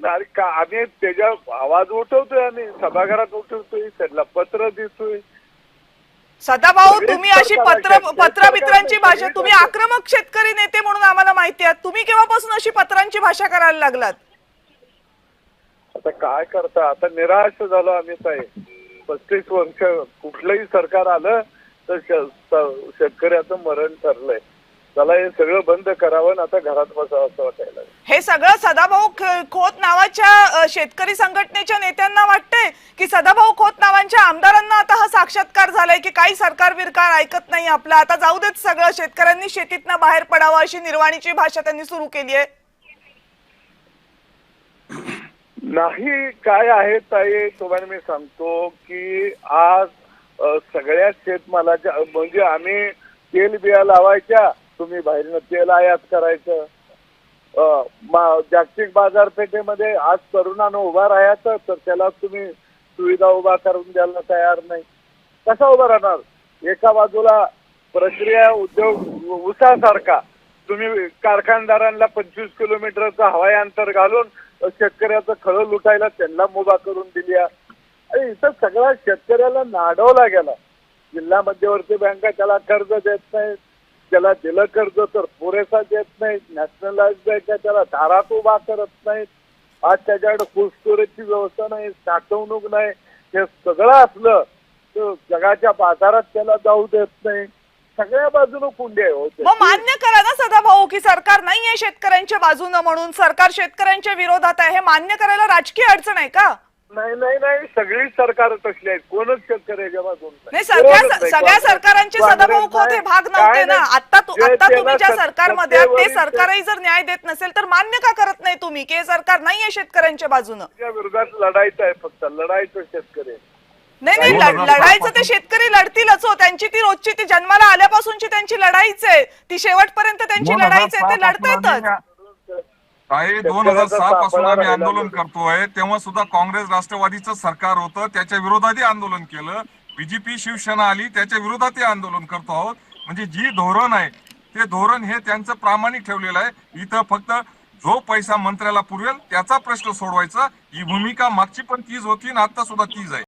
अरे का आम्ही त्याच्या आवाज उठवतोय, आम्ही सभागृहात उठवतोय, त्यांना पत्र देतोय. सदाभाऊ, तुम्ही अशी पत्रमित्रांची भाषा, सगळी तुम्ही सरकार. आक्रमक शेतकरी नेते म्हणून आम्हाला माहिती आहे. तुम्ही केव्हापासून अशी पत्रांची भाषा करायला लागलात? आता काय करता, आता निराश झालो आम्ही साहेब. 35 वर्ष कुठलंही सरकार आलं तर शेतकऱ्याचं मरण ठरलंय. त्याला हे सगळं बंद करावं आणि आता घरात बसावं असं वाटायला लागलं. हे सगळं सदाभाऊ खोत नावाच्या शेतकरी संघटनेच्या नेत्यांना वाटतंय की सदाभाऊ खोत नावांच्या आमदारांना आता हा साक्षात्कार झालाय की काही सरकार बिरकार ऐकत नाही आपलं, आता जाऊ देत सगळं, शेतकऱ्यांनी शेतीतनं बाहेर पडावं अशी निर्वाणीची भाषा त्यांनी सुरू केली आहे? नाही, काय आहे ताई, तुम्हाला मी सांगतो की आज सगळ्या शेतमालाच्या म्हणजे आम्ही तेल बिया लावायच्या, तुम्ही बाहेरनं तेल आयात करायचं. जागतिक बाजारपेठेमध्ये आज तरुणानं उभा राहायचं तर त्याला तुम्ही सुविधा उभा करून द्यायला तयार नाही. कसा उभा राहणार? एका बाजूला प्रक्रिया उद्योग उसासारखा तुम्ही कारखानदारांना 25 किलोमीटरचं हवाई अंतर घालून शेतकऱ्याचं खळं लुटायला त्यांना मुभा करून दिली आहे. इथं सगळ्या शेतकऱ्याला नाडवला गेला. जिल्हा मध्यवर्ती बँका त्याला कर्ज देत नाहीत, त्याला दिलं कर्ज तर पुरेसा देत नाहीत, नॅशनलाइज बँका त्याला दारात उभा करत नाहीत. आज त्याच्याकडे कोल्ड स्टोरेजची व्यवस्था नाही, साठवणूक नाही. हे सगळं असलं तर जगाच्या बाजारात त्याला जाऊ देत नाही. सगळ्या बाजूने कुंडी आहे. मग मान्य करा ना सदाभाऊ की सरकार नाहीये शेतकऱ्यांच्या बाजूनं म्हणून, सरकार शेतकऱ्यांच्या विरोधात आहे, हे मान्य करायला राजकीय अडचण आहे का? नाही नाही नाही, सगळी सरकार तसली आहेत, कोणच शेतकऱ्याच्या बाजून नाही. सगळ्या सरकारांचे सदाभाऊ खोत हे भाग नव्हते ना. आता तुम्ही ज्या सरकारमध्ये आहात ते सरकारही जर न्याय देत नसेल तर मान्य का करत नाही तुम्ही की हे सरकार नाहीये शेतकऱ्यांच्या बाजूनं? त्या विरोधात लढायचं आहे, फक्त लढायचं शेतकरी. नाही, लढायचं ते शेतकरी लढतीलच हो. त्यांची ती रोजची, ती जन्माला आल्यापासूनची त्यांची लढाईच आहे, ती शेवटपर्यंत त्यांची लढाईच आहे, ते लढतायतच. काही 2006 पासून आम्ही आंदोलन करतोय, तेव्हा सुद्धा काँग्रेस राष्ट्रवादीचं सरकार होतं, त्याच्या विरोधातही आंदोलन केलं. बीजेपी शिवसेना आली, त्याच्या विरोधातही आंदोलन करतो आहोत. म्हणजे जी धोरण आहे ते धोरण हे त्यांचं प्रामाणिक ठेवलेलं आहे. इथं फक्त जो पैसा मंत्र्याला पुरवेल त्याचा प्रश्न सोडवायचा, ही भूमिका मागची पण तीच होती आणि आता सुद्धा तीच आहे.